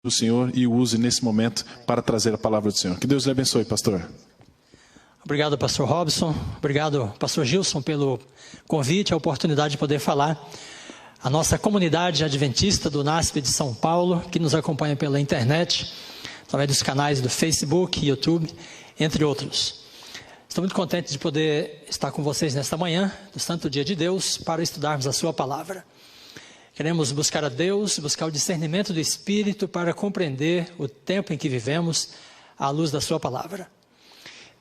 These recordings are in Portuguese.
do Senhor e o use nesse momento para trazer a palavra do Senhor. Que Deus lhe abençoe, pastor. Obrigado, pastor Robson. Obrigado, pastor Gilson, pelo convite, a oportunidade de poder falar. A nossa comunidade adventista do NASP de São Paulo, que nos acompanha pela internet, através dos canais do Facebook, YouTube, entre outros. Estou muito contente de poder estar com vocês nesta manhã, do Santo Dia de Deus, para estudarmos a sua palavra. Queremos buscar a Deus, buscar o discernimento do Espírito para compreender o tempo em que vivemos à luz da sua palavra.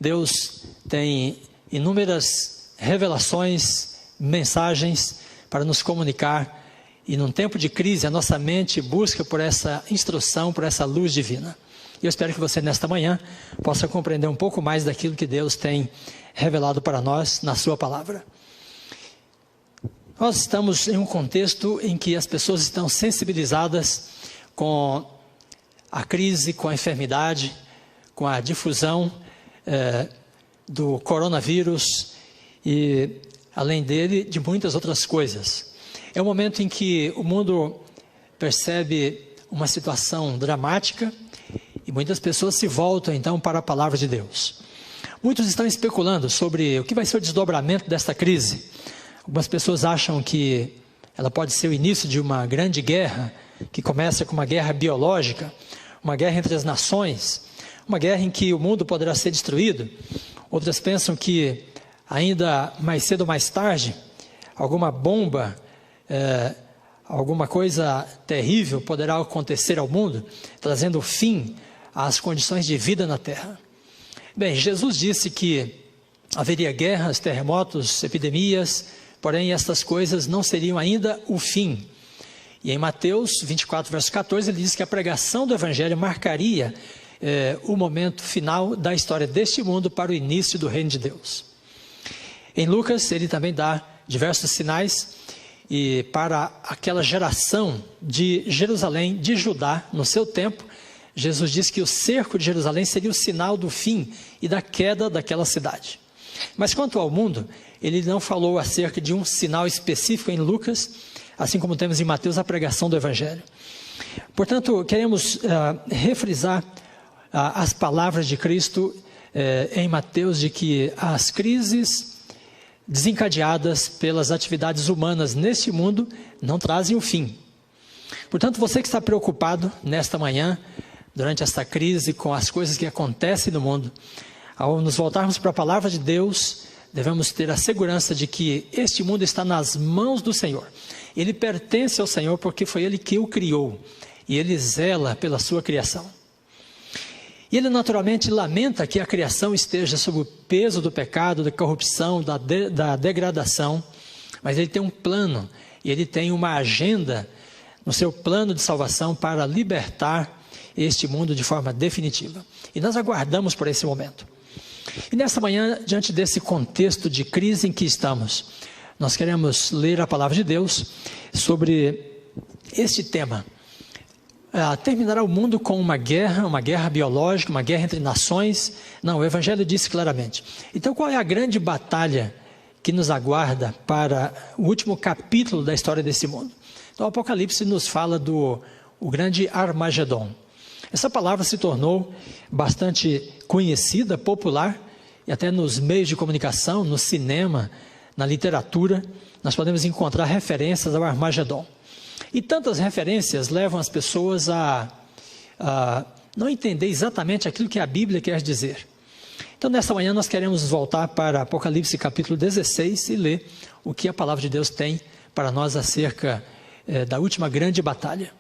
Deus tem inúmeras revelações, mensagens para nos comunicar, e num tempo de crise a nossa mente busca por essa instrução, por essa luz divina. E eu espero que você nesta manhã possa compreender um pouco mais daquilo que Deus tem revelado para nós na sua palavra. Nós estamos em um contexto em que as pessoas estão sensibilizadas com a crise, com a enfermidade, com a difusão do coronavírus e, além dele, de muitas outras coisas. É um momento em que o mundo percebe uma situação dramática e muitas pessoas se voltam então para a palavra de Deus. Muitos estão especulando sobre o que vai ser o desdobramento desta crise. Algumas pessoas acham que ela pode ser o início de uma grande guerra, que começa com uma guerra biológica, uma guerra entre as nações, uma guerra em que o mundo poderá ser destruído. Outras pensam que ainda mais cedo ou mais tarde, alguma bomba, alguma coisa terrível poderá acontecer ao mundo, trazendo fim às condições de vida na terra. Bem, Jesus disse que haveria guerras, terremotos, epidemias, porém estas coisas não seriam ainda o fim. E em Mateus 24, verso 14, ele diz que a pregação do Evangelho marcaria o momento final da história deste mundo para o início do reino de Deus. Em Lucas, ele também dá diversos sinais e para aquela geração de Jerusalém, de Judá, no seu tempo, Jesus disse que o cerco de Jerusalém seria o sinal do fim e da queda daquela cidade. Mas quanto ao mundo, ele não falou acerca de um sinal específico em Lucas, assim como temos em Mateus a pregação do Evangelho. Portanto, queremos refrisar as palavras de Cristo em Mateus, de que as crises desencadeadas pelas atividades humanas neste mundo não trazem o fim. Portanto, você que está preocupado nesta manhã, durante esta crise, com as coisas que acontecem no mundo, ao nos voltarmos para a palavra de Deus, devemos ter a segurança de que este mundo está nas mãos do Senhor. Ele pertence ao Senhor porque foi Ele que o criou e Ele zela pela sua criação. E Ele naturalmente lamenta que a criação esteja sob o peso do pecado, da corrupção, da degradação, mas Ele tem um plano e Ele tem uma agenda no seu plano de salvação para libertar este mundo de forma definitiva. E nós aguardamos por esse momento. E nesta manhã, diante desse contexto de crise em que estamos, nós queremos ler a palavra de Deus sobre este tema. Terminará o mundo com uma guerra biológica, uma guerra entre nações? Não, o Evangelho disse claramente. Então, qual é a grande batalha que nos aguarda para o último capítulo da história desse mundo? Então, o Apocalipse nos fala do grande Armagedon. Essa palavra se tornou bastante conhecida, popular, e até nos meios de comunicação, no cinema, na literatura, nós podemos encontrar referências ao Armagedon. E tantas referências levam as pessoas a não entender exatamente aquilo que a Bíblia quer dizer. Então, nesta manhã, nós queremos voltar para Apocalipse capítulo 16 e ler o que a palavra de Deus tem para nós acerca da última grande batalha.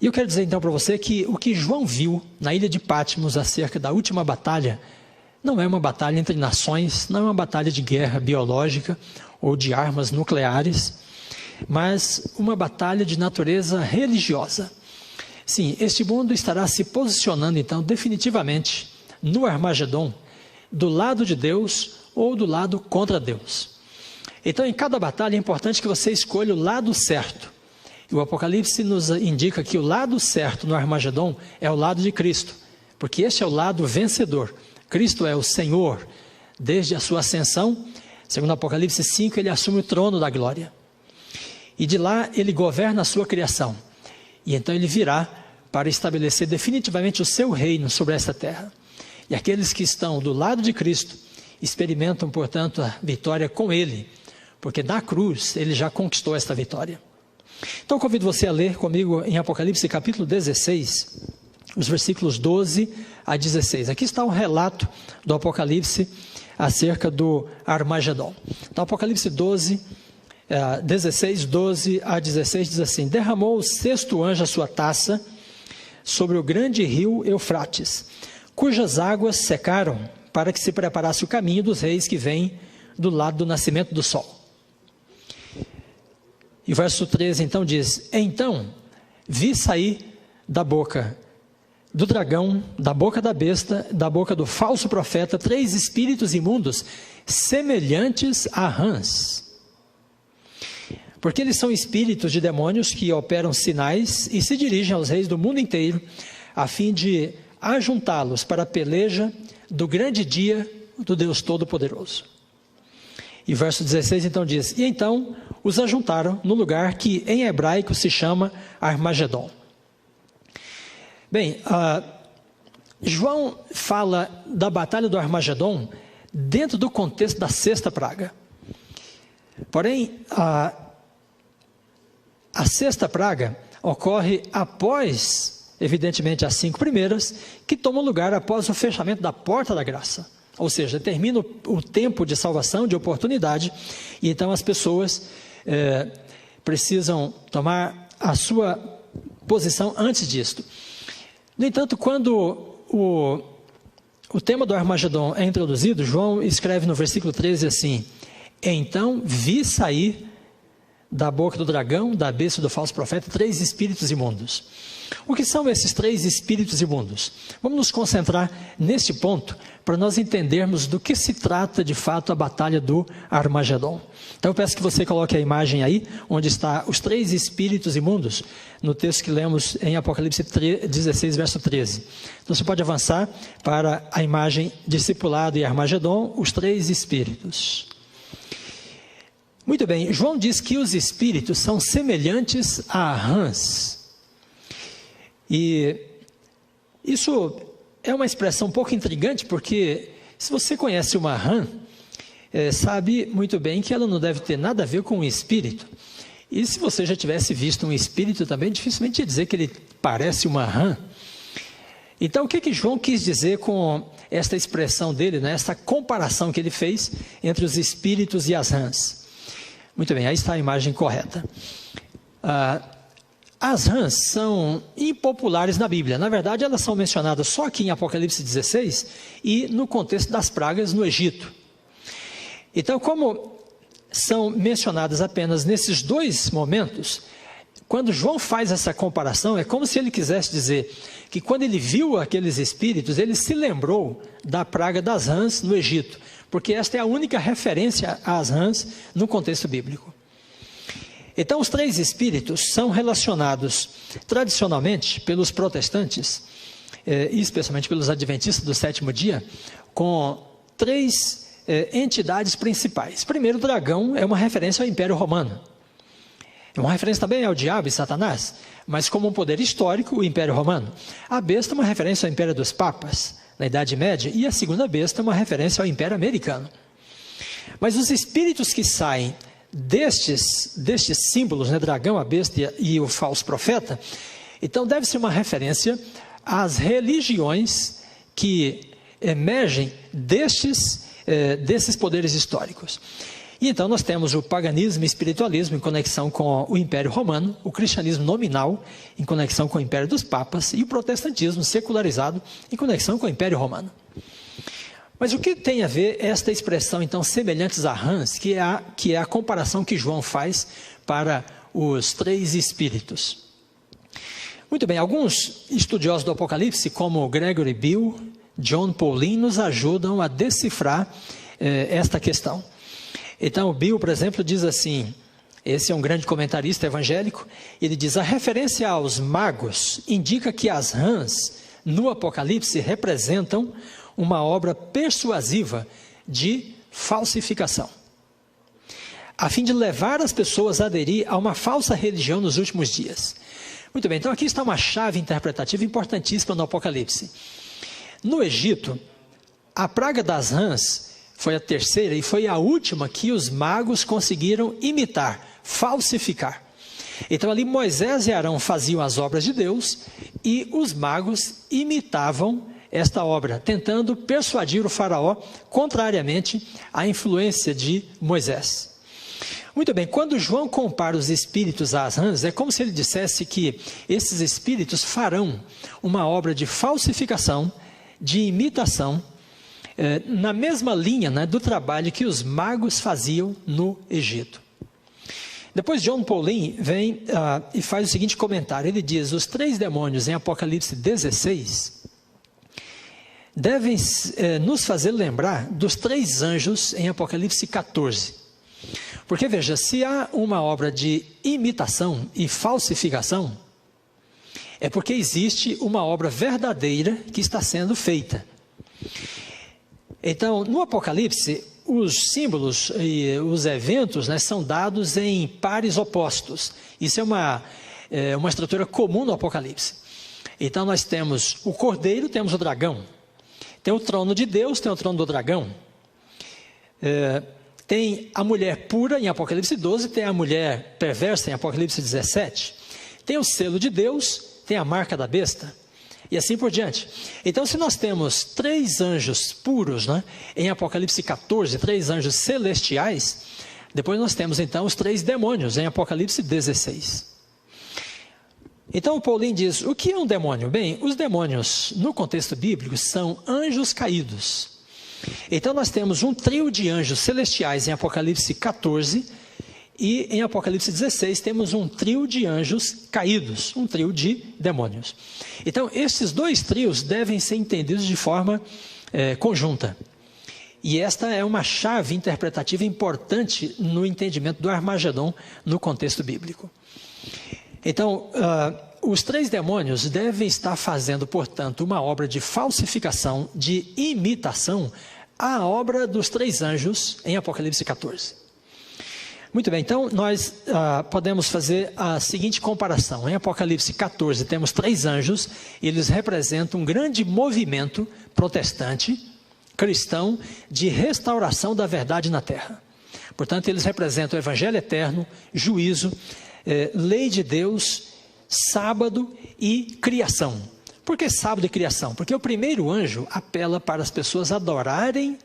E eu quero dizer então para você que o que João viu na ilha de Patmos acerca da última batalha não é uma batalha entre nações, não é uma batalha de guerra biológica ou de armas nucleares, mas uma batalha de natureza religiosa. Sim, este mundo estará se posicionando então definitivamente no Armagedon, do lado de Deus ou do lado contra Deus. Então, em cada batalha é importante que você escolha o lado certo. E o Apocalipse nos indica que o lado certo no Armagedon é o lado de Cristo, porque este é o lado vencedor. Cristo é o Senhor. Desde a sua ascensão, segundo Apocalipse 5, ele assume o trono da glória. E de lá ele governa a sua criação. E então ele virá para estabelecer definitivamente o seu reino sobre esta terra. E aqueles que estão do lado de Cristo experimentam, portanto, a vitória com Ele, porque na cruz Ele já conquistou esta vitória. Então, convido você a ler comigo em Apocalipse capítulo 16, os versículos 12 a 16. Aqui está um relato do Apocalipse acerca do Armagedon. Então, Apocalipse 16, 12 a 16 diz assim: derramou o sexto anjo a sua taça sobre o grande rio Eufrates, cujas águas secaram, para que se preparasse o caminho dos reis que vêm do lado do nascimento do sol. E o verso 13 então diz: então vi sair da boca do dragão, da boca da besta, da boca do falso profeta, 3 espíritos imundos, semelhantes a rãs. Porque eles são espíritos de demônios que operam sinais e se dirigem aos reis do mundo inteiro, a fim de ajuntá-los para a peleja do grande dia do Deus Todo-Poderoso. E verso 16 então diz: e então os ajuntaram no lugar que em hebraico se chama Armagedon. Bem, João fala da batalha do Armagedon dentro do contexto da sexta praga. Porém, a sexta praga ocorre após, evidentemente, as 5 primeiras, que tomam lugar após o fechamento da porta da graça. Ou seja, termina o tempo de salvação, de oportunidade, e então as pessoas precisam tomar a sua posição antes disto. No entanto, quando o tema do Armagedon é introduzido, João escreve no versículo 13 assim: então vi sair da boca do dragão, da besta e do falso profeta, 3 espíritos imundos. O que são esses 3 espíritos imundos? Vamos nos concentrar neste ponto para nós entendermos do que se trata de fato a batalha do Armagedon. Então eu peço que você coloque a imagem aí, onde está os 3 espíritos imundos, no texto que lemos em Apocalipse 16, verso 13. Então você pode avançar para a imagem discipulado e Armagedon, os 3 espíritos. Muito bem, João diz que os espíritos são semelhantes a rãs. E isso é uma expressão um pouco intrigante, porque se você conhece uma rã, sabe muito bem que ela não deve ter nada a ver com um espírito. E se você já tivesse visto um espírito também, dificilmente ia dizer que ele parece uma rã. Então, o que João quis dizer com esta expressão dele, né, essa comparação que ele fez entre os espíritos e as rãs? Muito bem, aí está a imagem correta. As rãs são impopulares na Bíblia. Na verdade, elas são mencionadas só aqui em Apocalipse 16 e no contexto das pragas no Egito. Então, como são mencionadas apenas nesses 2 momentos, quando João faz essa comparação, é como se ele quisesse dizer que quando ele viu aqueles espíritos, ele se lembrou da praga das rãs no Egito, porque esta é a única referência às rãs no contexto bíblico. Então, os 3 espíritos são relacionados tradicionalmente pelos protestantes, e especialmente pelos adventistas do 7º dia, com 3 entidades principais. Primeiro, o dragão é uma referência ao Império Romano. É uma referência também ao diabo e Satanás, mas como um poder histórico, o Império Romano. A besta é uma referência ao Império dos Papas, na Idade Média, e a segunda besta é uma referência ao Império Americano. Mas os espíritos que saem destes símbolos, né, dragão, a besta e o falso profeta, então deve ser uma referência às religiões que emergem desses poderes históricos. E então nós temos o paganismo e espiritualismo em conexão com o Império Romano, o cristianismo nominal em conexão com o Império dos Papas e o protestantismo secularizado em conexão com o Império Romano. Mas o que tem a ver esta expressão, então, semelhantes a rãs, que é a comparação que João faz para os 3 espíritos? Muito bem, alguns estudiosos do Apocalipse, como Gregory Bill, John Paulin, nos ajudam a decifrar esta questão. Então, o Bill, por exemplo, diz assim, esse é um grande comentarista evangélico, ele diz: a referência aos magos indica que as rãs no Apocalipse representam uma obra persuasiva de falsificação, a fim de levar as pessoas a aderir a uma falsa religião nos últimos dias. Muito bem, então aqui está uma chave interpretativa importantíssima no Apocalipse. No Egito, a praga das rãs foi a terceira e foi a última que os magos conseguiram imitar, falsificar. Então ali Moisés e Arão faziam as obras de Deus e os magos imitavam esta obra, tentando persuadir o faraó, contrariamente à influência de Moisés. Muito bem, quando João compara os espíritos às rãs, é como se ele dissesse que esses espíritos farão uma obra de falsificação, de imitação, na mesma linha, né, do trabalho que os magos faziam no Egito. Depois John Paulin vem e faz o seguinte comentário, ele diz, os 3 demônios em Apocalipse 16 devem nos fazer lembrar dos 3 anjos em Apocalipse 14. Porque veja, se há uma obra de imitação e falsificação, é porque existe uma obra verdadeira que está sendo feita. Então, no Apocalipse, os símbolos e os eventos, né, são dados em pares opostos. Isso é uma estrutura comum no Apocalipse. Então, nós temos o cordeiro, temos o dragão. Tem o trono de Deus, tem o trono do dragão. Tem a mulher pura em Apocalipse 12, tem a mulher perversa em Apocalipse 17. Tem o selo de Deus, tem a marca da besta. E assim por diante. Então, se nós temos 3 anjos puros, né, em Apocalipse 14, 3 anjos celestiais, depois nós temos então os 3 demônios em Apocalipse 16. Então o Paulinho diz, o que é um demônio? Bem, os demônios no contexto bíblico são anjos caídos. Então nós temos um trio de anjos celestiais em Apocalipse 14 e em Apocalipse 16 temos um trio de anjos caídos, um trio de demônios. Então esses 2 trios devem ser entendidos de forma conjunta. E esta é uma chave interpretativa importante no entendimento do Armagedon no contexto bíblico. Então, os 3 demônios devem estar fazendo, portanto, uma obra de falsificação, de imitação, à obra dos 3 anjos em Apocalipse 14. Muito bem, então nós podemos fazer a seguinte comparação. Em Apocalipse 14 temos 3 anjos, eles representam um grande movimento protestante, cristão, de restauração da verdade na terra. Portanto, eles representam o evangelho eterno, juízo, lei de Deus, sábado e criação. Por que sábado e criação? Porque o primeiro anjo apela para as pessoas adorarem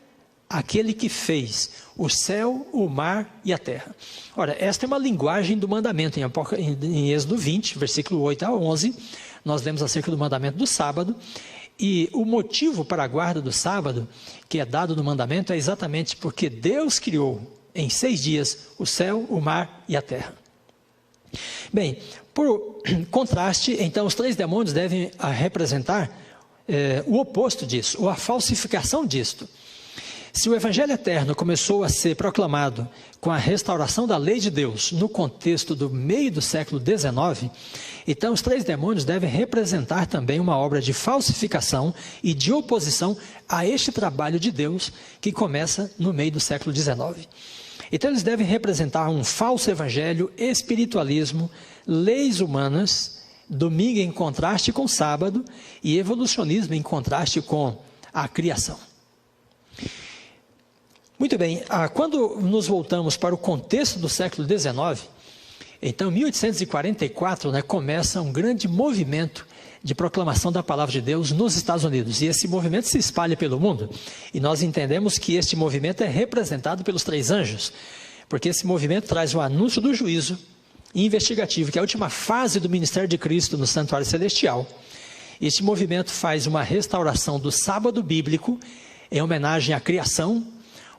aquele que fez o céu, o mar e a terra. Ora, esta é uma linguagem do mandamento. Em Êxodo 20, versículo 8 a 11, nós lemos acerca do mandamento do sábado. E o motivo para a guarda do sábado, que é dado no mandamento, é exatamente porque Deus criou em 6 dias o céu, o mar e a terra. Bem, por contraste, então os 3 demônios devem representar o oposto disso, ou a falsificação disto. Se o evangelho eterno começou a ser proclamado com a restauração da lei de Deus no contexto do meio do século XIX, então os 3 demônios devem representar também uma obra de falsificação e de oposição a este trabalho de Deus que começa no meio do século XIX. Então eles devem representar um falso evangelho, espiritualismo, leis humanas, domingo em contraste com sábado e evolucionismo em contraste com a criação. Muito bem, quando nos voltamos para o contexto do século XIX, então em 1844 começa um grande movimento de proclamação da palavra de Deus nos Estados Unidos. E esse movimento se espalha pelo mundo. E nós entendemos que este movimento é representado pelos 3 anjos, porque esse movimento traz o anúncio do juízo investigativo, que é a última fase do ministério de Cristo no santuário celestial. Este movimento faz uma restauração do sábado bíblico em homenagem à criação,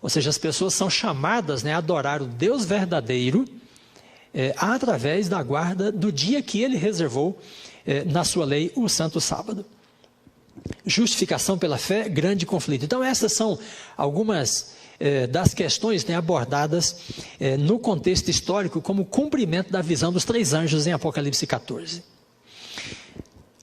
ou seja, as pessoas são chamadas a adorar o Deus verdadeiro através da guarda do dia que ele reservou na sua lei, o santo sábado. Justificação pela fé, grande conflito. Então essas são algumas das questões abordadas no contexto histórico como cumprimento da visão dos 3 anjos em Apocalipse 14.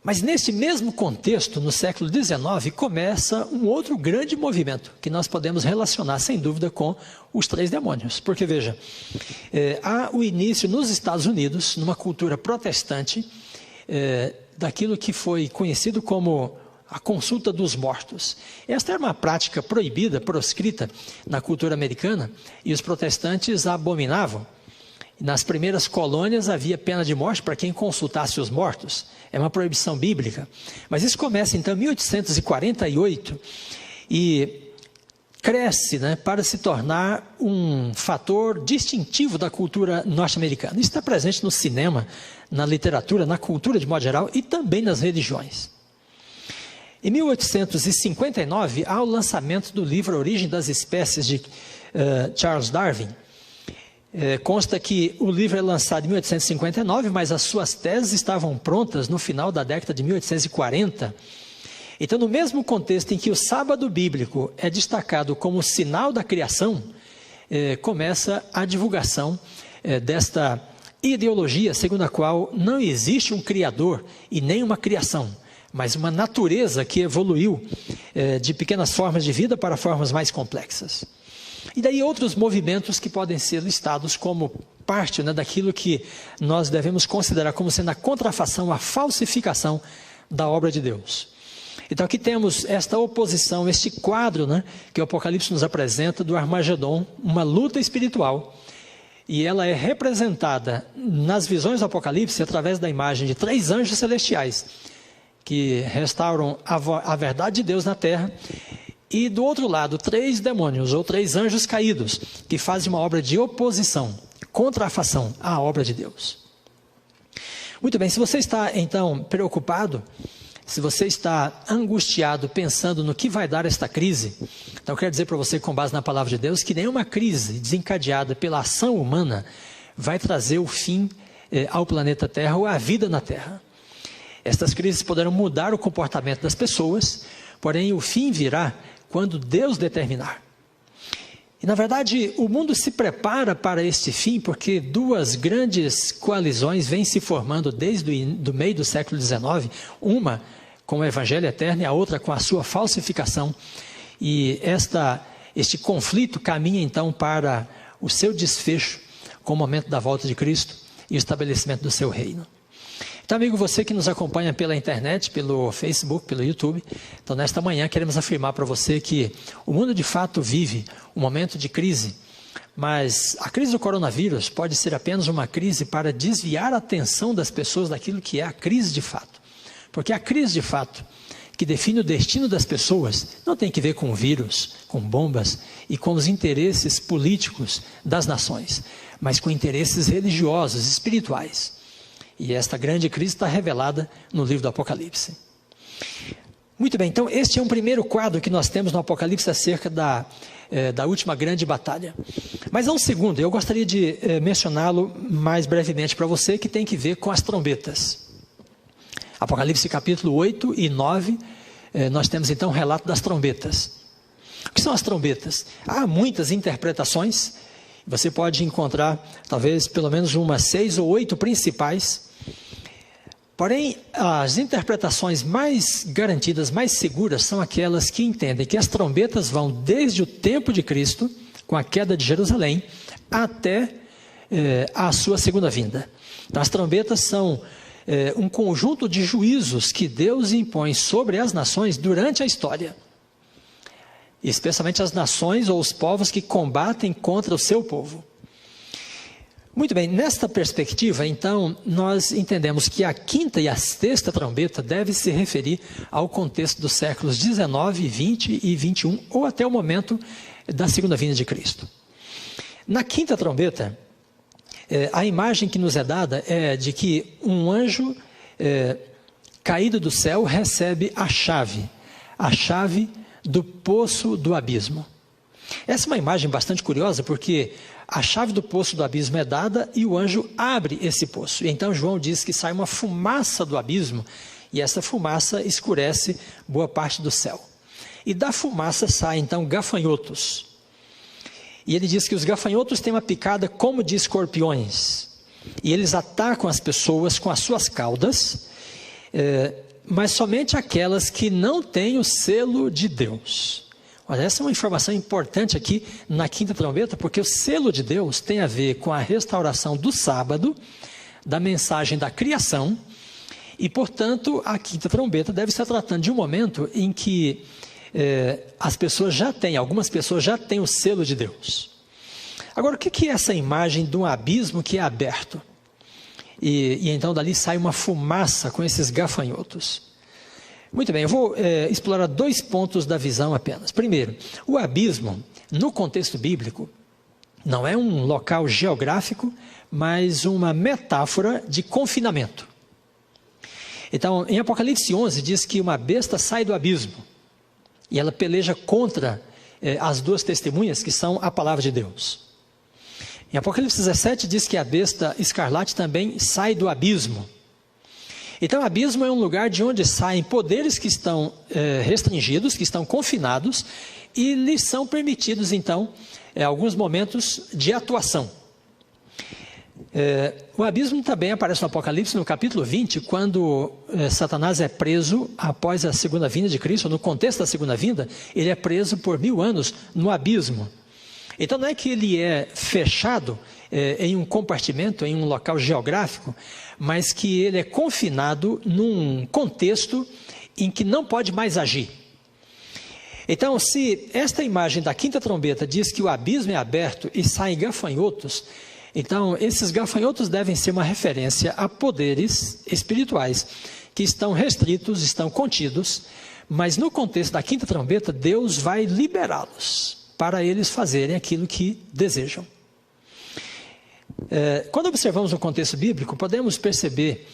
Mas nesse mesmo contexto, no século XIX, começa um outro grande movimento que nós podemos relacionar, sem dúvida, com os 3 demônios. Porque, veja, há o início nos Estados Unidos, numa cultura protestante, daquilo que foi conhecido como a consulta dos mortos. Esta era uma prática proibida, proscrita na cultura americana, e os protestantes a abominavam. Nas primeiras colônias havia pena de morte para quem consultasse os mortos. É uma proibição bíblica. Mas isso começa então em 1848 e cresce, para se tornar um fator distintivo da cultura norte-americana. Isso está presente no cinema, na literatura, na cultura de modo geral e também nas religiões. Em 1859, há o lançamento do livro A Origem das Espécies, de Charles Darwin. Consta que o livro é lançado em 1859, mas as suas teses estavam prontas no final da década de 1840. Então, no mesmo contexto em que o sábado bíblico é destacado como sinal da criação, começa a divulgação desta ideologia segundo a qual não existe um criador e nem uma criação, mas uma natureza que evoluiu de pequenas formas de vida para formas mais complexas. E daí outros movimentos que podem ser listados como parte daquilo que nós devemos considerar como sendo a contrafação, a falsificação da obra de Deus. Então aqui temos esta oposição, este quadro que o Apocalipse nos apresenta do Armagedon, uma luta espiritual. E ela é representada nas visões do Apocalipse através da imagem de 3 anjos celestiais, que restauram a verdade de Deus na terra, e do outro lado, 3 demônios, ou 3 anjos caídos, que fazem uma obra de oposição, contrafação à obra de Deus. Muito bem, se você está então preocupado, se você está angustiado pensando no que vai dar esta crise, então eu quero dizer para você, com base na palavra de Deus, que nenhuma crise desencadeada pela ação humana vai trazer o fim ao planeta Terra ou à vida na Terra. Estas crises poderão mudar o comportamento das pessoas, porém o fim virá quando Deus determinar. E na verdade o mundo se prepara para este fim porque 2 grandes coalizões vêm se formando desde o meio do século XIX, uma com o Evangelho Eterno e a outra com a sua falsificação. E este conflito caminha então para o seu desfecho com o momento da volta de Cristo e o estabelecimento do seu reino. Então, amigo, você que nos acompanha pela internet, pelo Facebook, pelo YouTube, então nesta manhã queremos afirmar para você que o mundo de fato vive um momento de crise, mas a crise do coronavírus pode ser apenas uma crise para desviar a atenção das pessoas daquilo que é a crise de fato. Porque a crise de fato, que define o destino das pessoas, não tem que ver com vírus, com bombas e com os interesses políticos das nações, mas com interesses religiosos, espirituais. E esta grande crise está revelada no livro do Apocalipse. Muito bem, então este é um primeiro quadro que nós temos no Apocalipse acerca da última grande batalha. Mas há um segundo, eu gostaria de mencioná-lo mais brevemente para você, que tem que ver com as trombetas. Apocalipse capítulo 8 e 9, nós temos então o relato das trombetas. O que são as trombetas? Há muitas interpretações, você pode encontrar talvez pelo menos umas 6 ou 8 principais. Porém, as interpretações mais garantidas, mais seguras, são aquelas que entendem que as trombetas vão desde o tempo de Cristo, com a queda de Jerusalém, até a sua segunda vinda. Então, as trombetas são um conjunto de juízos que Deus impõe sobre as nações durante a história. Especialmente as nações ou os povos que combatem contra o seu povo. Muito bem, nesta perspectiva, então, nós entendemos que a 5ª e a 6ª trombeta deve se referir ao contexto dos séculos 19, 20 e 21, ou até o momento da segunda vinda de Cristo. Na 5ª trombeta, a imagem que nos é dada é de que um anjo caído do céu recebe a chave do poço do abismo. Essa é uma imagem bastante curiosa, porque a chave do poço do abismo é dada e o anjo abre esse poço. E então João diz que sai uma fumaça do abismo e essa fumaça escurece boa parte do céu. E da fumaça saem então gafanhotos. E ele diz que os gafanhotos têm uma picada como de escorpiões. E eles atacam as pessoas com as suas caudas, mas somente aquelas que não têm o selo de Deus. Olha, essa é uma informação importante aqui na 5ª trombeta, porque o selo de Deus tem a ver com a restauração do sábado, da mensagem da criação, E, portanto, a quinta trombeta deve estar tratando de um momento em que algumas pessoas já têm o selo de Deus. Agora, o que é essa imagem de um abismo que é aberto? E então dali sai uma fumaça com esses gafanhotos. Muito bem, eu vou explorar 2 pontos da visão apenas. Primeiro, o abismo, no contexto bíblico, não é um local geográfico, mas uma metáfora de confinamento. Então, em Apocalipse 11, diz que uma besta sai do abismo e ela peleja contra as 2 testemunhas, que são a palavra de Deus. Em Apocalipse 17, diz que a besta escarlate também sai do abismo. Então, o abismo é um lugar de onde saem poderes que estão restringidos, que estão confinados, e lhes são permitidos, então, alguns momentos de atuação. O abismo também aparece no Apocalipse, no capítulo 20, quando Satanás é preso após a segunda vinda de Cristo. No contexto da segunda vinda, ele é preso por 1000 anos no abismo. Então, não é que ele é fechado em um compartimento, em um local geográfico, mas que ele é confinado num contexto em que não pode mais agir. Então, se esta imagem da quinta trombeta diz que o abismo é aberto e saem gafanhotos, então esses gafanhotos devem ser uma referência a poderes espirituais que estão restritos, estão contidos, mas no contexto da quinta trombeta, Deus vai liberá-los para eles fazerem aquilo que desejam. Quando observamos o contexto bíblico, podemos perceber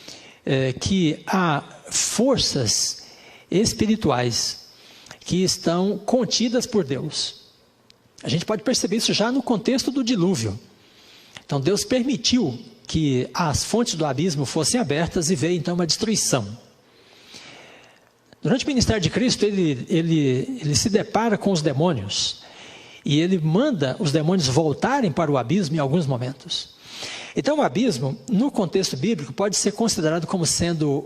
que há forças espirituais que estão contidas por Deus. A gente pode perceber isso já no contexto do dilúvio. Então, Deus permitiu que as fontes do abismo fossem abertas e veio então uma destruição. Durante o ministério de Cristo, ele se depara com os demônios. E ele manda os demônios voltarem para o abismo em alguns momentos. Então, o abismo, no contexto bíblico, pode ser considerado como sendo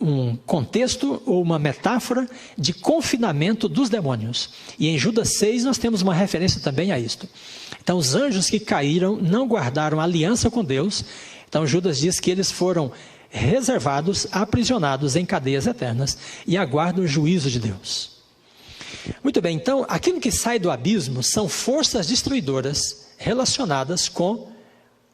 um contexto ou uma metáfora de confinamento dos demônios. E em Judas 6 nós temos uma referência também a isto. Então, os anjos que caíram não guardaram aliança com Deus. Então, Judas diz que eles foram reservados, aprisionados em cadeias eternas e aguardam o juízo de Deus. Muito bem, então, aquilo que sai do abismo são forças destruidoras relacionadas com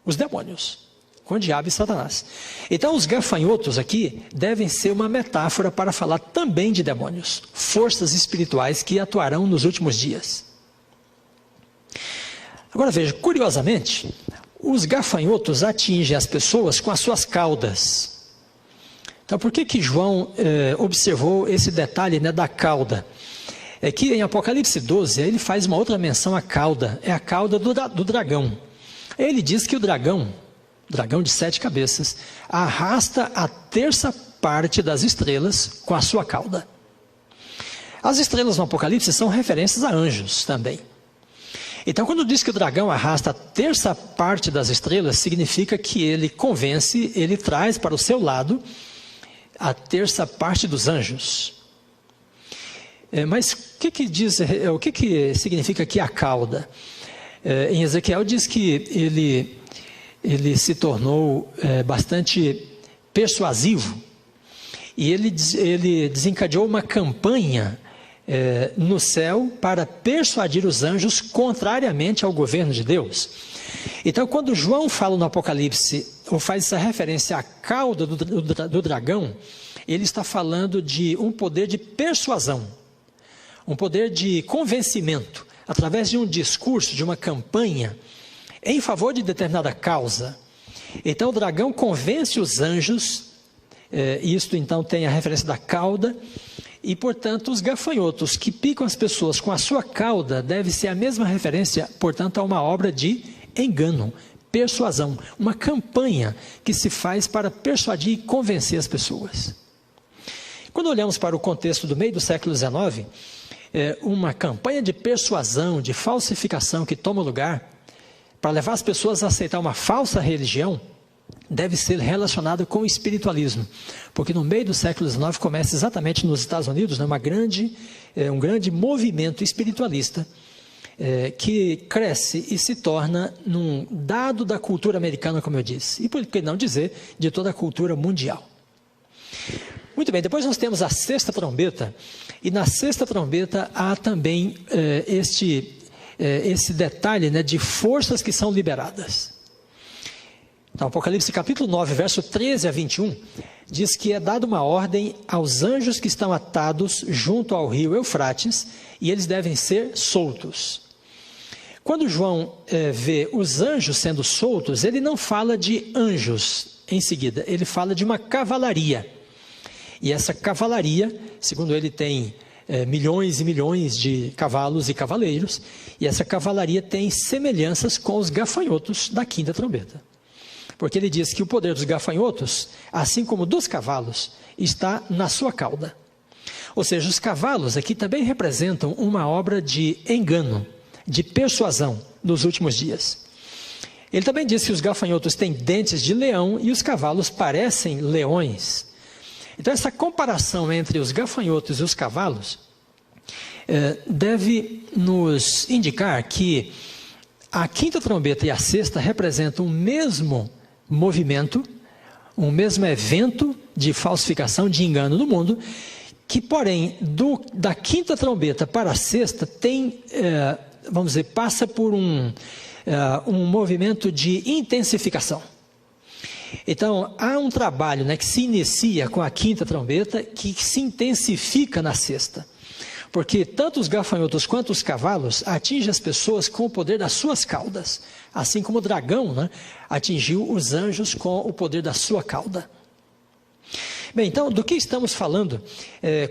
os demônios, com o diabo e Satanás. Então, os gafanhotos aqui devem ser uma metáfora para falar também de demônios, forças espirituais que atuarão nos últimos dias. Agora veja, curiosamente, os gafanhotos atingem as pessoas com as suas caudas. Então, por que João observou esse detalhe, né, da cauda? É que em Apocalipse 12, ele faz uma outra menção à cauda, é a cauda do dragão. Ele diz que o dragão de 7 cabeças, arrasta a terça parte das estrelas com a sua cauda. As estrelas no Apocalipse são referências a anjos também. Então, quando diz que o dragão arrasta a terça parte das estrelas, significa que ele convence, ele traz para o seu lado a terça parte dos anjos. Mas o que significa aqui a cauda? Em Ezequiel diz que ele se tornou bastante persuasivo e ele desencadeou uma campanha no céu para persuadir os anjos contrariamente ao governo de Deus. Então, quando João fala no Apocalipse, ou faz essa referência à cauda do dragão, ele está falando de um poder de persuasão, um poder de convencimento, através de um discurso, de uma campanha, em favor de determinada causa. Então, o dragão convence os anjos, isto então tem a referência da cauda, e, portanto, os gafanhotos que picam as pessoas com a sua cauda deve ser a mesma referência, portanto, a uma obra de engano, persuasão, uma campanha que se faz para persuadir e convencer as pessoas. Quando olhamos para o contexto do meio do século XIX, uma campanha de persuasão, de falsificação que toma lugar para levar as pessoas a aceitar uma falsa religião, deve ser relacionada com o espiritualismo, porque no meio do século XIX começa exatamente nos Estados Unidos, né, um grande movimento espiritualista que cresce e se torna num dado da cultura americana, como eu disse, e por que não dizer, de toda a cultura mundial. Muito bem, depois nós temos a sexta trombeta, e na sexta trombeta há também esse detalhe, né, de forças que são liberadas. Então, Apocalipse capítulo 9, verso 13 a 21, diz que é dada uma ordem aos anjos que estão atados junto ao rio Eufrates, e eles devem ser soltos. Quando João vê os anjos sendo soltos, ele não fala de anjos em seguida, ele fala de uma cavalaria. E essa cavalaria, segundo ele, tem milhões e milhões de cavalos e cavaleiros, e essa cavalaria tem semelhanças com os gafanhotos da quinta trombeta. Porque ele diz que o poder dos gafanhotos, assim como dos cavalos, está na sua cauda. Ou seja, os cavalos aqui também representam uma obra de engano, de persuasão nos últimos dias. Ele também diz que os gafanhotos têm dentes de leão e os cavalos parecem leões. Então, essa comparação entre os gafanhotos e os cavalos deve nos indicar que a quinta trombeta e a sexta representam o mesmo movimento, um mesmo evento de falsificação, de engano no mundo, que, porém, da quinta trombeta para a sexta tem, vamos dizer, passa por um movimento de intensificação. Então, há um trabalho, né, que se inicia com a quinta trombeta, que se intensifica na sexta. Porque tanto os gafanhotos quanto os cavalos atingem as pessoas com o poder das suas caudas. Assim como o dragão, né, atingiu os anjos com o poder da sua cauda. Bem, então, do que estamos falando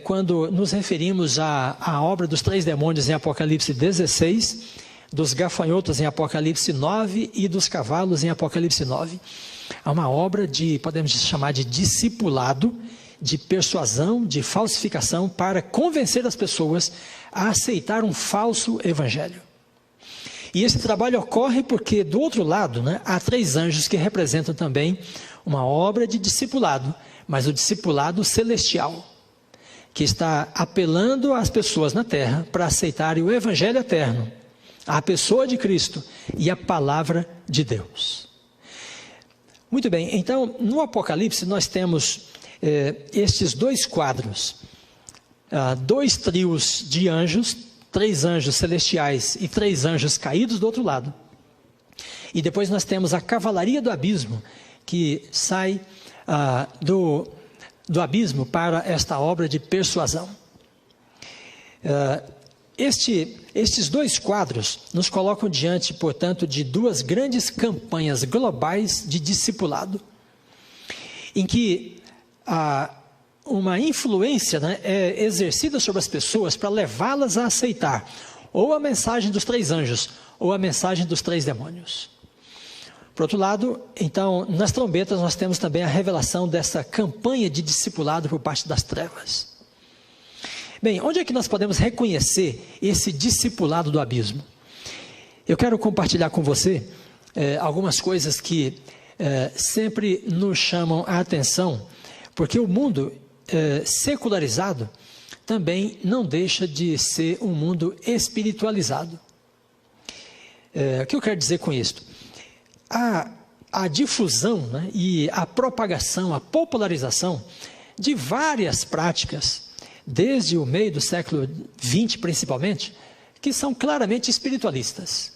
quando nos referimos à obra dos 3 demônios em Apocalipse 16, dos gafanhotos em Apocalipse 9 e dos cavalos em Apocalipse 9? Há uma obra podemos chamar de discipulado, de persuasão, de falsificação, para convencer as pessoas a aceitar um falso evangelho. E esse trabalho ocorre porque, do outro lado, né, há 3 anjos que representam também uma obra de discipulado, mas o discipulado celestial, que está apelando às pessoas na terra para aceitarem o evangelho eterno, a pessoa de Cristo e a palavra de Deus. Muito bem, então, no Apocalipse nós temos estes 2 quadros, 2 trios de anjos, 3 anjos celestiais e 3 anjos caídos do outro lado. E depois nós temos a cavalaria do abismo, que sai do abismo para esta obra de persuasão. Estes 2 quadros nos colocam diante, portanto, de 2 grandes campanhas globais de discipulado, em que uma influência, né, é exercida sobre as pessoas para levá-las a aceitar ou a mensagem dos 3 anjos ou a mensagem dos 3 demônios. Por outro lado, então, nas trombetas nós temos também a revelação dessa campanha de discipulado por parte das trevas. Bem, onde é que nós podemos reconhecer esse discipulado do abismo? Eu quero compartilhar com você algumas coisas que sempre nos chamam a atenção, porque o mundo secularizado também não deixa de ser um mundo espiritualizado. O que eu quero dizer com isso? A difusão, né, e a propagação, a popularização de várias práticas, desde o meio do século XX principalmente, que são claramente espiritualistas.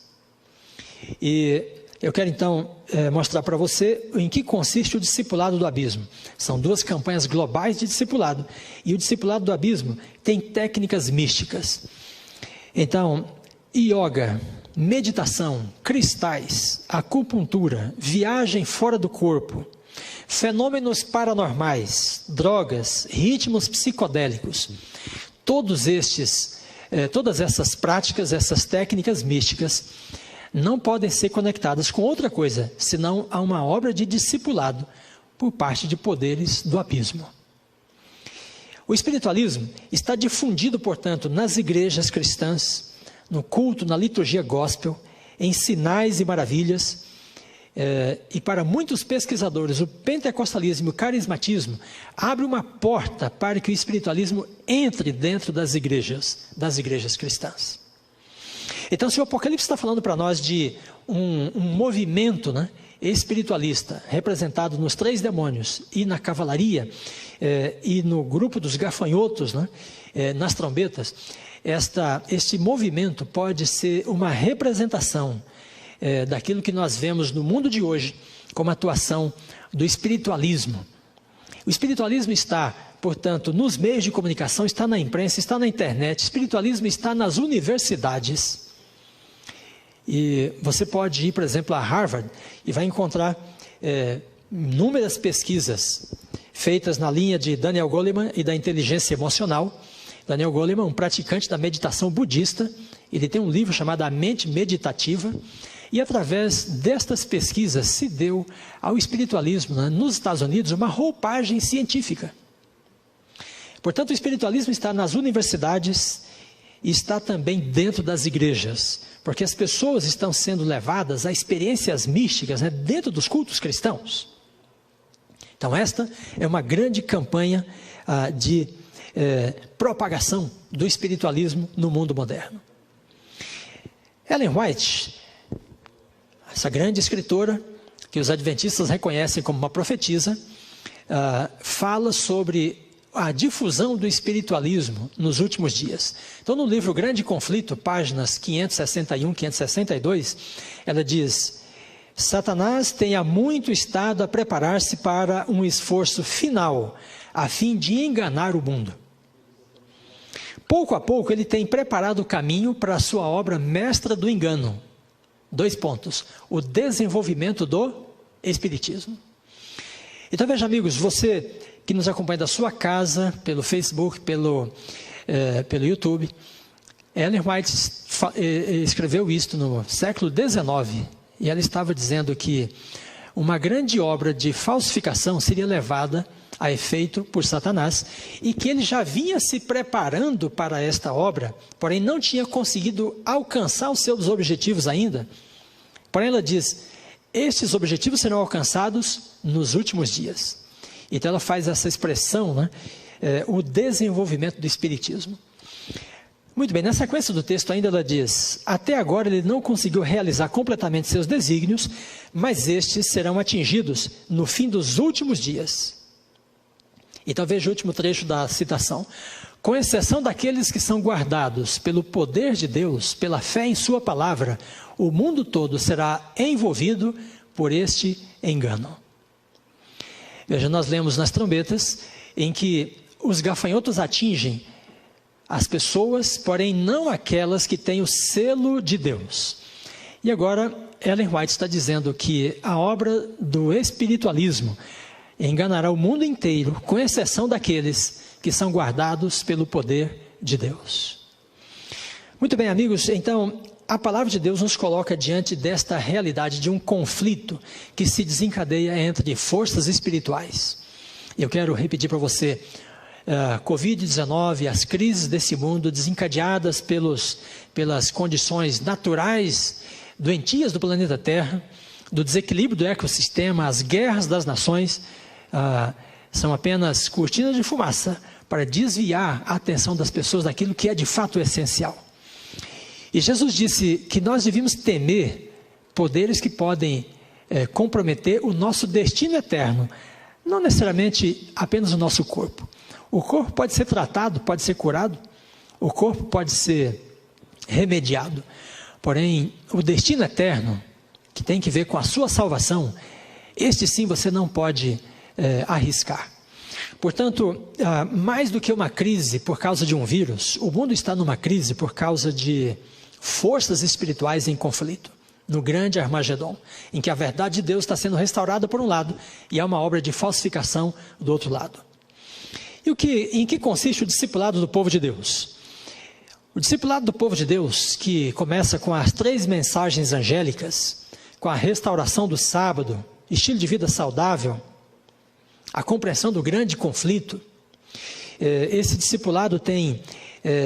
E eu quero então mostrar para você em que consiste o discipulado do abismo. São 2 campanhas globais de discipulado, e o discipulado do abismo tem técnicas místicas. Então, yoga, meditação, cristais, acupuntura, viagem fora do corpo, fenômenos paranormais, drogas, ritmos psicodélicos, todas essas práticas, essas técnicas místicas, não podem ser conectadas com outra coisa, senão a uma obra de discipulado por parte de poderes do abismo. O espiritualismo está difundido, portanto, nas igrejas cristãs, no culto, na liturgia gospel, em sinais e maravilhas, e para muitos pesquisadores, o pentecostalismo e o carismatismo abre uma porta para que o espiritualismo entre dentro das igrejas cristãs. Então, se o Apocalipse está falando para nós de um movimento, né, espiritualista, representado nos 3 demônios e na cavalaria, e no grupo dos gafanhotos, né, nas trombetas, este movimento pode ser uma representação daquilo que nós vemos no mundo de hoje como atuação do espiritualismo. O espiritualismo está, portanto, nos meios de comunicação, está na imprensa, está na internet. O espiritualismo está nas universidades. E você pode ir, por exemplo, a Harvard e vai encontrar inúmeras pesquisas feitas na linha de Daniel Goleman e da inteligência emocional. Daniel Goleman, um praticante da meditação budista, ele tem um livro chamado A Mente Meditativa. E através destas pesquisas se deu ao espiritualismo, né, nos Estados Unidos, uma roupagem científica. Portanto, o espiritualismo está nas universidades e está também dentro das igrejas, porque as pessoas estão sendo levadas a experiências místicas, né, dentro dos cultos cristãos. Então, esta é uma grande campanha de propagação do espiritualismo no mundo moderno. Ellen White, essa grande escritora, que os adventistas reconhecem como uma profetisa, fala sobre a difusão do espiritualismo nos últimos dias. Então, no livro Grande Conflito, páginas 561, 562, ela diz: Satanás tem há muito estado a preparar-se para um esforço final, a fim de enganar o mundo. Pouco a pouco, ele tem preparado o caminho para a sua obra mestra do engano. 2 pontos. O desenvolvimento do espiritismo. Então veja, amigos, você que nos acompanha da sua casa, pelo Facebook, pelo YouTube, Ellen White escreveu isto no século XIX, e ela estava dizendo que uma grande obra de falsificação seria levada a efeito por Satanás, e que ele já vinha se preparando para esta obra, porém não tinha conseguido alcançar os seus objetivos ainda. Porém ela diz, estes objetivos serão alcançados nos últimos dias. Então ela faz essa expressão, né, o desenvolvimento do espiritismo. Muito bem, na sequência do texto ainda ela diz, até agora ele não conseguiu realizar completamente seus desígnios, mas estes serão atingidos no fim dos últimos dias. Então veja o último trecho da citação. Com exceção daqueles que são guardados pelo poder de Deus, pela fé em sua palavra, o mundo todo será envolvido por este engano. Veja, nós lemos nas trombetas em que os gafanhotos atingem as pessoas, porém não aquelas que têm o selo de Deus. E agora Ellen White está dizendo que a obra do espiritualismo enganará o mundo inteiro, com exceção daqueles que são guardados pelo poder de Deus. Muito bem, amigos, então a palavra de Deus nos coloca diante desta realidade de um conflito que se desencadeia entre forças espirituais. Eu quero repetir para você, Covid-19, as crises desse mundo desencadeadas pelas condições naturais doentias do planeta Terra, do desequilíbrio do ecossistema, as guerras das nações, são apenas cortinas de fumaça para desviar a atenção das pessoas daquilo que é de fato essencial. E Jesus disse que nós devíamos temer poderes que podem comprometer o nosso destino eterno, não necessariamente apenas o nosso corpo. O corpo pode ser tratado, pode ser curado, o corpo pode ser remediado, porém o destino eterno, que tem que ver com a sua salvação, este sim você não pode arriscar. Portanto, mais do que uma crise por causa de um vírus, o mundo está numa crise por causa de forças espirituais em conflito, no grande Armagedon, em que a verdade de Deus está sendo restaurada por um lado e há uma obra de falsificação do outro lado. E em que consiste o discipulado do povo de Deus? O discipulado do povo de Deus, que começa com as 3 mensagens angélicas, com a restauração do sábado, estilo de vida saudável, a compreensão do grande conflito, esse discipulado tem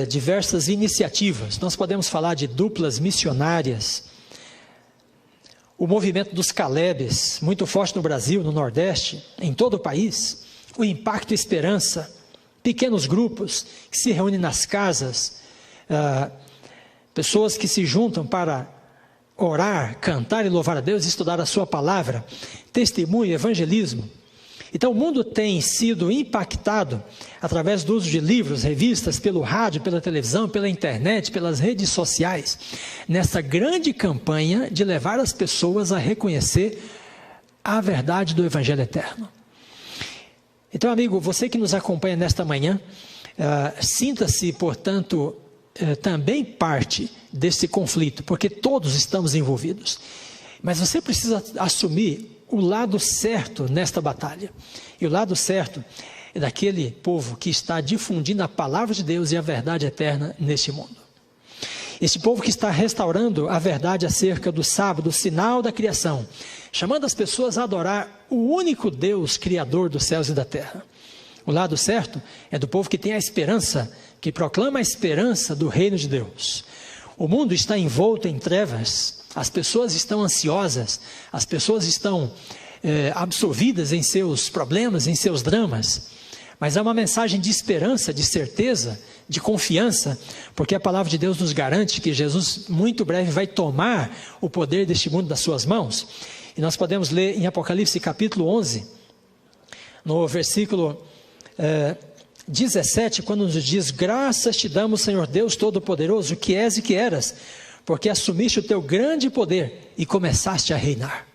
diversas iniciativas. Nós podemos falar de duplas missionárias, o movimento dos Calebes, muito forte no Brasil, no Nordeste, em todo o país, o Impacto Esperança, pequenos grupos que se reúnem nas casas, pessoas que se juntam para orar, cantar e louvar a Deus, estudar a sua palavra, testemunho, evangelismo. Então o mundo tem sido impactado através do uso de livros, revistas, pelo rádio, pela televisão, pela internet, pelas redes sociais, nessa grande campanha de levar as pessoas a reconhecer a verdade do Evangelho eterno. Então, amigo, você que nos acompanha nesta manhã, sinta-se, portanto, também parte desse conflito, porque todos estamos envolvidos. Mas você precisa assumir o lado certo nesta batalha. E o lado certo é daquele povo que está difundindo a palavra de Deus e a verdade eterna neste mundo. Esse povo que está restaurando a verdade acerca do sábado, o sinal da criação, chamando as pessoas a adorar o único Deus criador dos céus e da terra. O lado certo é do povo que tem a esperança, que proclama a esperança do reino de Deus. O mundo está envolto em trevas, as pessoas estão ansiosas, as pessoas estão absorvidas em seus problemas, em seus dramas. Mas é uma mensagem de esperança, de certeza, de confiança, porque a palavra de Deus nos garante que Jesus muito breve vai tomar o poder deste mundo das suas mãos. E nós podemos ler em Apocalipse capítulo 11, no versículo 17, quando nos diz: graças te damos, Senhor Deus Todo-Poderoso, que és e que eras, porque assumiste o teu grande poder e começaste a reinar.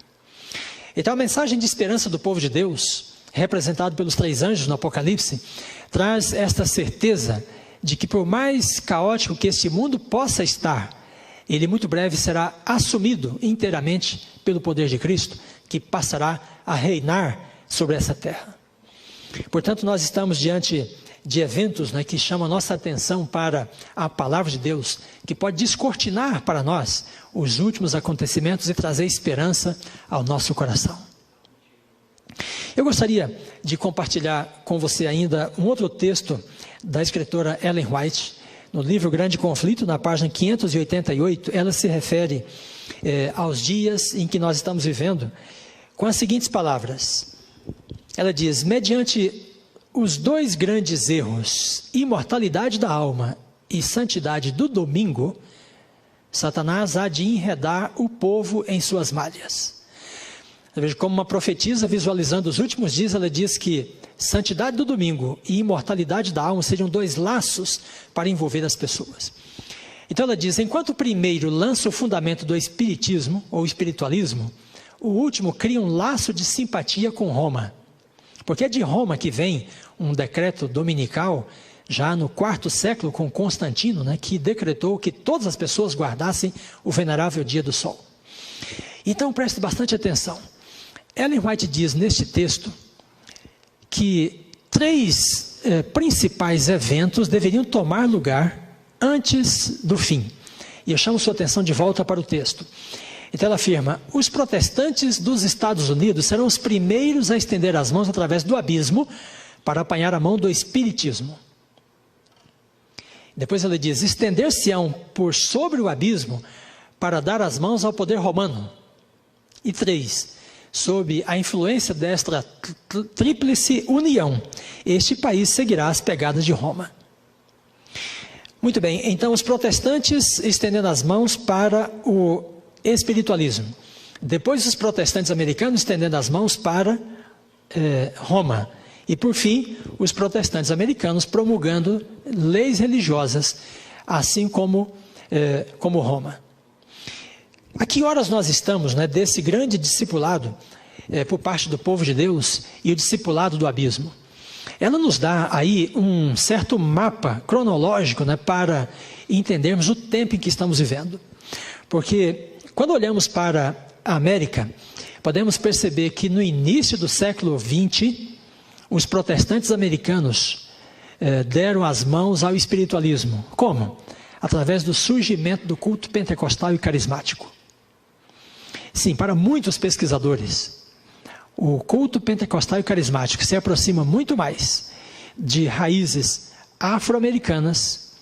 Então a mensagem de esperança do povo de Deus, representado pelos 3 anjos no Apocalipse, traz esta certeza de que por mais caótico que este mundo possa estar, ele muito breve será assumido inteiramente pelo poder de Cristo, que passará a reinar sobre essa terra. Portanto, nós estamos diante de eventos, que chamam a nossa atenção para a palavra de Deus, que pode descortinar para nós os últimos acontecimentos e trazer esperança ao nosso coração. Eu gostaria de compartilhar com você ainda um outro texto da escritora Ellen White, no livro Grande Conflito, na página 588, ela se refere aos dias em que nós estamos vivendo, com as seguintes palavras. Ela diz: mediante os 2 grandes erros, imortalidade da alma e santidade do domingo, Satanás há de enredar o povo em suas malhas. Veja, como uma profetisa visualizando os últimos dias, ela diz que santidade do domingo e imortalidade da alma seriam 2 laços para envolver as pessoas. Então ela diz: enquanto o primeiro lança o fundamento do espiritismo ou espiritualismo, o último cria um laço de simpatia com Roma. Porque é de Roma que vem um decreto dominical, já no 4º século com Constantino, que decretou que todas as pessoas guardassem o venerável dia do sol. Então preste bastante atenção. Ellen White diz neste texto que 3 principais eventos deveriam tomar lugar antes do fim. E eu chamo sua atenção de volta para o texto. Então ela afirma: os protestantes dos Estados Unidos serão os primeiros a estender as mãos através do abismo para apanhar a mão do espiritismo. Depois ela diz: estender-se-ão por sobre o abismo para dar as mãos ao poder romano. E 3, sob a influência desta tríplice união, este país seguirá as pegadas de Roma. Muito bem, então os protestantes estendendo as mãos para o espiritualismo. Depois os protestantes americanos estendendo as mãos para Roma. E por fim, os protestantes americanos promulgando leis religiosas, assim como Roma. A que horas nós estamos desse grande discipulado por parte do povo de Deus e o discipulado do abismo? Ela nos dá aí um certo mapa cronológico para entendermos o tempo em que estamos vivendo. Porque quando olhamos para a América, podemos perceber que no início do século XX, os protestantes americanos deram as mãos ao espiritualismo. Como? Através do surgimento do culto pentecostal e carismático. Sim, para muitos pesquisadores, o culto pentecostal e carismático se aproxima muito mais de raízes afro-americanas,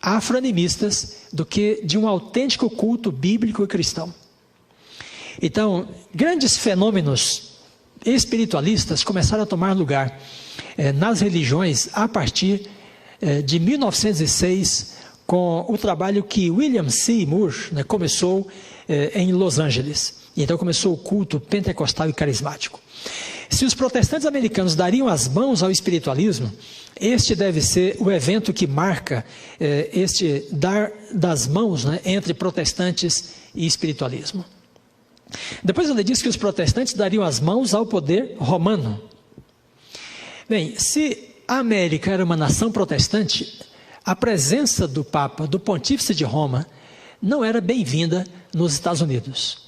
afro-animistas, do que de um autêntico culto bíblico e cristão. Então, grandes fenômenos espiritualistas começaram a tomar lugar nas religiões a partir de 1906, com o trabalho que William Seymour começou em Los Angeles. E então começou o culto pentecostal e carismático. Se os protestantes americanos dariam as mãos ao espiritualismo, este deve ser o evento que marca este dar das mãos, né, entre protestantes e espiritualismo. Depois ele diz que os protestantes dariam as mãos ao poder romano. Bem, se a América era uma nação protestante, a presença do Papa, do Pontífice de Roma, não era bem-vinda nos Estados Unidos.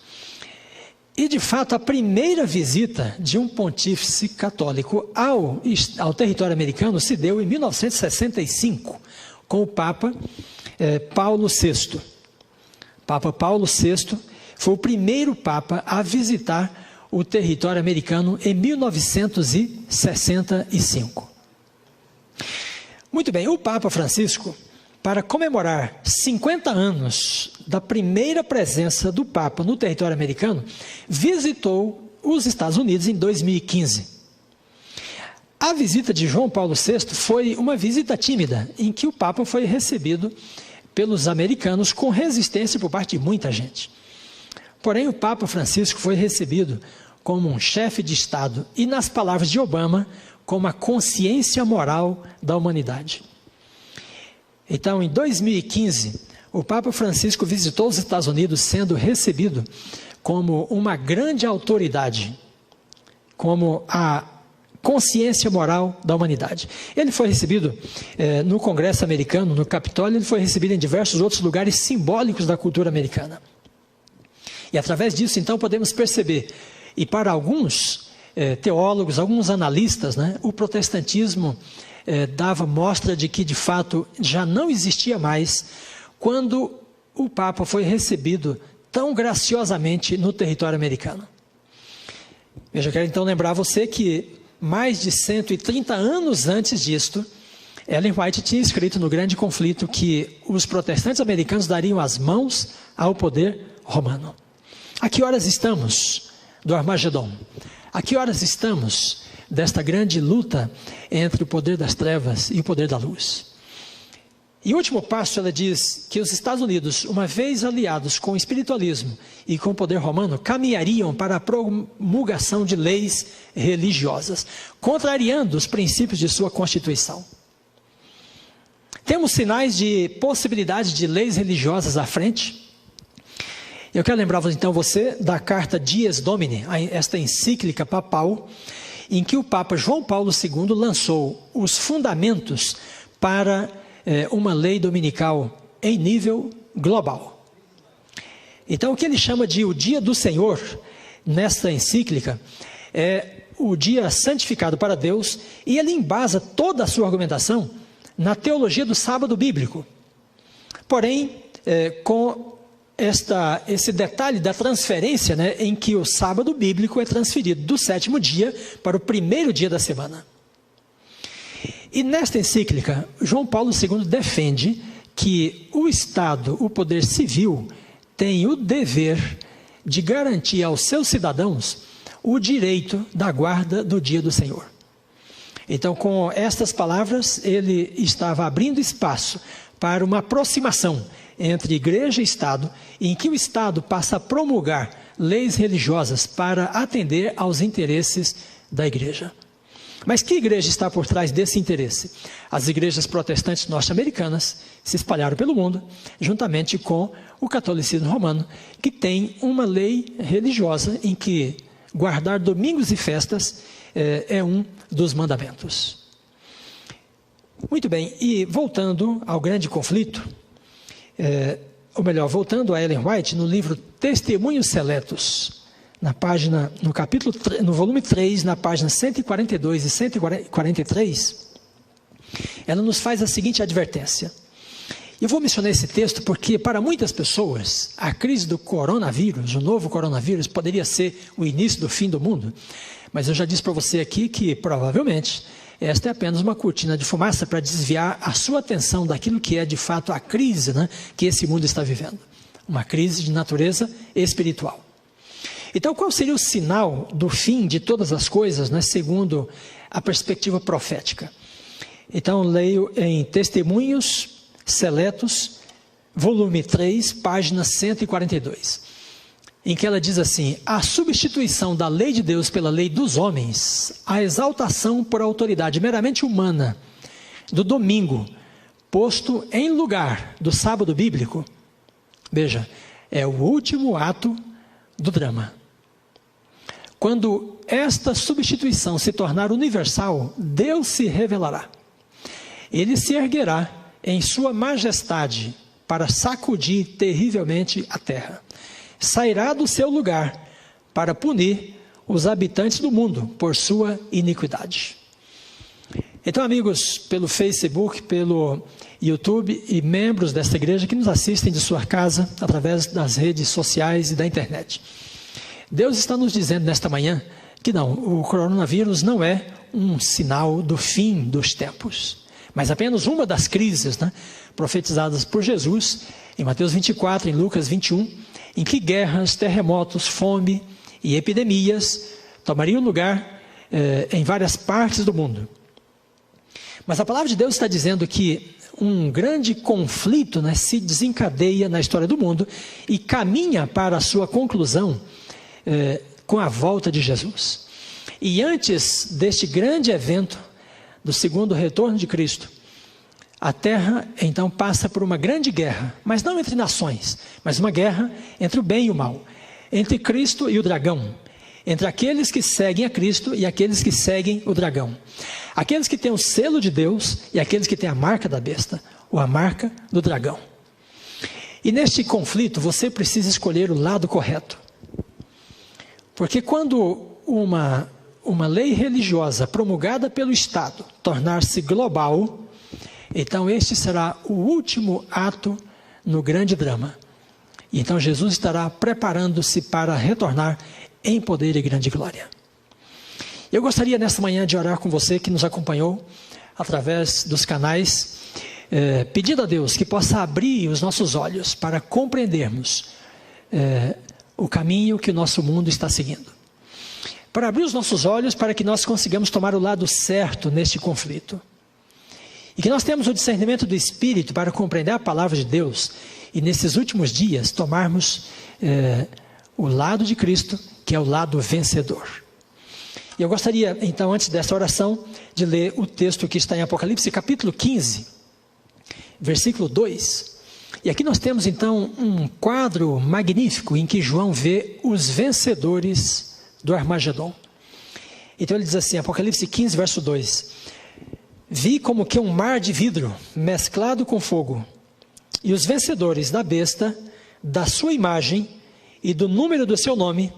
E, de fato, a primeira visita de um pontífice católico ao território americano se deu em 1965, com o Papa Paulo VI. Papa Paulo VI foi o primeiro Papa a visitar o território americano em 1965. Muito bem, o Papa Francisco, para comemorar 50 anos da primeira presença do Papa no território americano, visitou os Estados Unidos em 2015. A visita de João Paulo VI foi uma visita tímida, em que o Papa foi recebido pelos americanos com resistência por parte de muita gente. Porém, o Papa Francisco foi recebido como um chefe de Estado e, nas palavras de Obama, como a consciência moral da humanidade. Então, em 2015, o Papa Francisco visitou os Estados Unidos sendo recebido como uma grande autoridade, como a consciência moral da humanidade. Ele foi recebido no Congresso americano, no Capitólio, ele foi recebido em diversos outros lugares simbólicos da cultura americana. E através disso, então, podemos perceber, e para alguns teólogos, alguns analistas, né, o protestantismo dava mostra de que, de fato, já não existia mais quando o Papa foi recebido tão graciosamente no território americano. Veja, eu quero então lembrar você que mais de 130 anos antes disto, Ellen White tinha escrito no Grande Conflito que os protestantes americanos dariam as mãos ao poder romano. A que horas estamos do Armagedon? A que horas estamos desta grande luta entre o poder das trevas e o poder da luz? E o último passo, ela diz que os Estados Unidos, uma vez aliados com o espiritualismo e com o poder romano, caminhariam para a promulgação de leis religiosas, contrariando os princípios de sua Constituição. Temos sinais de possibilidade de leis religiosas à frente. Eu quero lembrar então você da carta Dies Domini, esta encíclica papal, em que o Papa João Paulo II lançou os fundamentos para uma lei dominical em nível global. Então, o que ele chama de o Dia do Senhor, nesta encíclica, é o dia santificado para Deus, e ele embasa toda a sua argumentação na teologia do sábado bíblico. Porém, com esse detalhe da transferência, né, em que o sábado bíblico é transferido do 7º dia para o 1º dia da semana. E nesta encíclica, João Paulo II defende que o Estado, o poder civil, tem o dever de garantir aos seus cidadãos o direito da guarda do dia do Senhor. Então, com estas palavras, ele estava abrindo espaço para uma aproximação entre igreja e Estado, em que o Estado passa a promulgar leis religiosas para atender aos interesses da igreja. Mas que igreja está por trás desse interesse? As igrejas protestantes norte-americanas se espalharam pelo mundo, juntamente com o catolicismo romano, que tem uma lei religiosa em que guardar domingos e festas é um dos mandamentos. Muito bem, e voltando ao grande conflito, voltando a Ellen White, no livro Testemunhos Seletos, no volume 3, na página 142 e 143, ela nos faz a seguinte advertência. Eu vou mencionar esse texto porque, para muitas pessoas, a crise do coronavírus, o novo coronavírus, poderia ser o início do fim do mundo. Mas eu já disse para você aqui que, provavelmente, esta é apenas uma cortina de fumaça para desviar a sua atenção daquilo que é, de fato, a crise, né, que esse mundo está vivendo. Uma crise de natureza espiritual. Então, qual seria o sinal do fim de todas as coisas, né, segundo a perspectiva profética? Então, leio em Testemunhos Seletos, volume 3, página 142. em que ela diz assim: a substituição da lei de Deus pela lei dos homens, a exaltação por autoridade meramente humana do domingo, posto em lugar do sábado bíblico, veja, é o último ato do drama. Quando esta substituição se tornar universal, Deus se revelará. Ele se erguerá em sua majestade para sacudir terrivelmente a terra. Sairá do seu lugar para punir os habitantes do mundo por sua iniquidade. Então, amigos, pelo Facebook, pelo YouTube e membros desta igreja que nos assistem de sua casa através das redes sociais e da internet, Deus está nos dizendo nesta manhã que não, o coronavírus não é um sinal do fim dos tempos, mas apenas uma das crises, profetizadas por Jesus em Mateus 24, em Lucas 21, em que guerras, terremotos, fome e epidemias tomariam lugar em várias partes do mundo. Mas a palavra de Deus está dizendo que um grande conflito se desencadeia na história do mundo e caminha para a sua conclusão com a volta de Jesus. E antes deste grande evento, do segundo retorno de Cristo, a terra então passa por uma grande guerra, mas não entre nações, mas uma guerra entre o bem e o mal, entre Cristo e o dragão, entre aqueles que seguem a Cristo e aqueles que seguem o dragão, aqueles que têm o selo de Deus e aqueles que têm a marca da besta, ou a marca do dragão. E neste conflito você precisa escolher o lado correto, porque quando uma lei religiosa promulgada pelo Estado tornar-se global, então este será o último ato no grande drama. E então Jesus estará preparando-se para retornar em poder e grande glória. Eu gostaria nesta manhã de orar com você que nos acompanhou através dos canais, pedindo a Deus que possa abrir os nossos olhos para compreendermos o caminho que o nosso mundo está seguindo. Para abrir os nossos olhos para que nós consigamos tomar o lado certo neste conflito. E que nós temos o discernimento do Espírito para compreender a palavra de Deus e nesses últimos dias tomarmos o lado de Cristo, que é o lado vencedor. E eu gostaria então, antes dessa oração, de ler o texto que está em Apocalipse capítulo 15, versículo 2. E aqui nós temos então um quadro magnífico em que João vê os vencedores do Armagedon. Então ele diz assim, Apocalipse 15, verso 2: vi como que um mar de vidro mesclado com fogo, e os vencedores da besta, da sua imagem e do número do seu nome,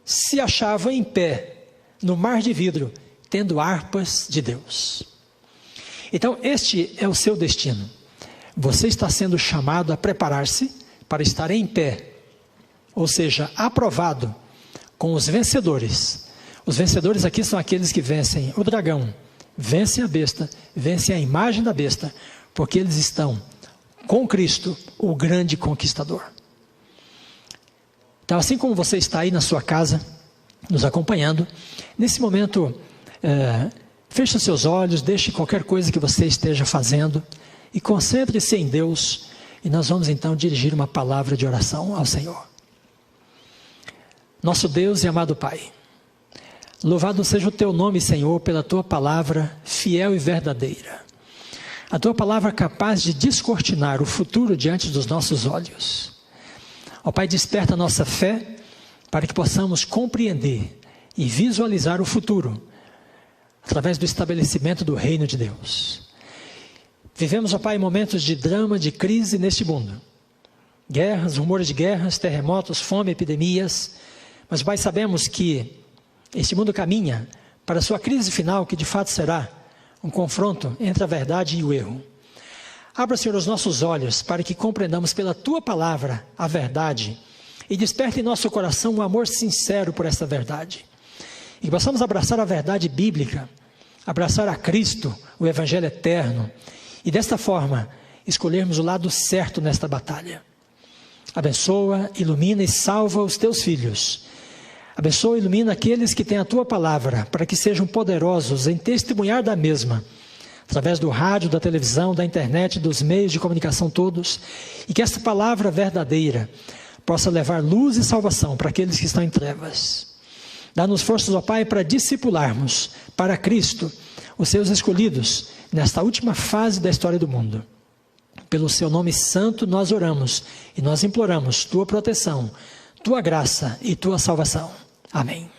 se achavam em pé no mar de vidro, tendo harpas de Deus. Então este é o seu destino. Você está sendo chamado a preparar-se para estar em pé, ou seja, aprovado com os vencedores. Os vencedores aqui são aqueles que vencem o dragão, vencem a besta, vencem a imagem da besta, porque eles estão com Cristo, o grande conquistador. Então, assim como você está aí na sua casa, nos acompanhando, nesse momento, feche os seus olhos, deixe qualquer coisa que você esteja fazendo e concentre-se em Deus, e nós vamos então dirigir uma palavra de oração ao Senhor. Nosso Deus e amado Pai, louvado seja o Teu nome, Senhor, pela Tua palavra fiel e verdadeira. A Tua palavra capaz de descortinar o futuro diante dos nossos olhos. Ó Pai, desperta a nossa fé para que possamos compreender e visualizar o futuro através do estabelecimento do reino de Deus. Vivemos, ó Pai, momentos de drama, de crise neste mundo. Guerras, rumores de guerras, terremotos, fome, epidemias. Mas, Pai, sabemos que este mundo caminha para a sua crise final, que de fato será um confronto entre a verdade e o erro. Abra, Senhor, os nossos olhos para que compreendamos pela Tua palavra a verdade e desperte em nosso coração um amor sincero por essa verdade. E que possamos abraçar a verdade bíblica, abraçar a Cristo, o Evangelho eterno, e desta forma escolhermos o lado certo nesta batalha. Abençoa, ilumina e salva os Teus filhos. Abençoa e ilumina aqueles que têm a Tua palavra, para que sejam poderosos em testemunhar da mesma, através do rádio, da televisão, da internet, dos meios de comunicação todos, e que esta palavra verdadeira possa levar luz e salvação para aqueles que estão em trevas. Dá-nos forças, ó Pai, para discipularmos para Cristo os seus escolhidos nesta última fase da história do mundo. Pelo seu nome santo nós oramos e nós imploramos tua proteção, tua graça e tua salvação. Amém.